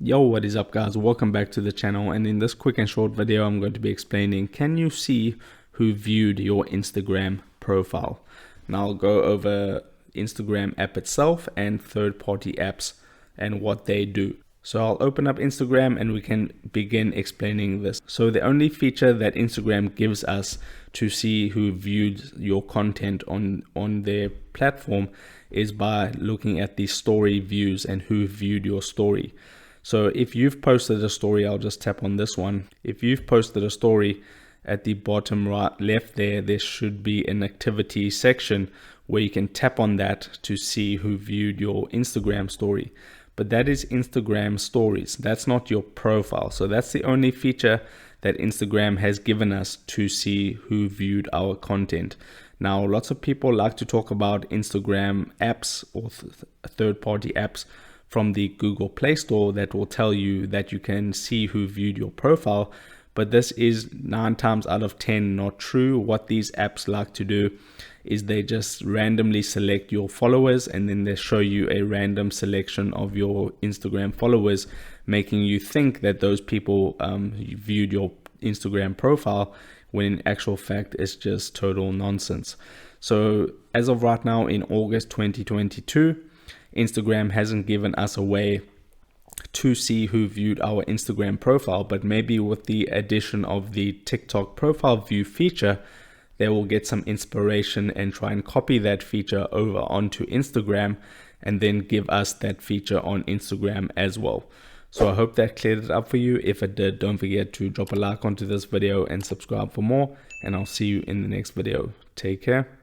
Yo, what is up guys? Welcome back to the channel, and in this quick and short video I'm going to be explaining, can you see who viewed your Instagram profile? And I'll go over Instagram app itself and third-party apps and what they do. So I'll open up Instagram and we can begin explaining this. So the only feature that Instagram gives us to see who viewed your content on their platform is by looking at the story views and who viewed your story. So if you've posted a story, I'll just tap on this one. If you've posted a story, at the bottom right left there should be an activity section where you can tap on that to see who viewed your Instagram story. But that is Instagram stories. That's not your profile. So that's the only feature that Instagram has given us to see who viewed our content. Now, lots of people like to talk about Instagram apps or third-party apps from the Google Play Store that will tell you that you can see who viewed your profile. But this is 9 times out of 10 not true. What these apps like to do is they just randomly select your followers and then they show you a random selection of your Instagram followers, making you think that those people viewed your Instagram profile, when in actual fact it's just total nonsense. So as of right now in August 2022, Instagram hasn't given us a way to see who viewed our Instagram profile, but maybe with the addition of the TikTok profile view feature, they will get some inspiration and try and copy that feature over onto Instagram and then give us that feature on Instagram as well. So I hope that cleared it up for you. If it did, don't forget to drop a like onto this video and subscribe for more, and I'll see you in the next video. Take care.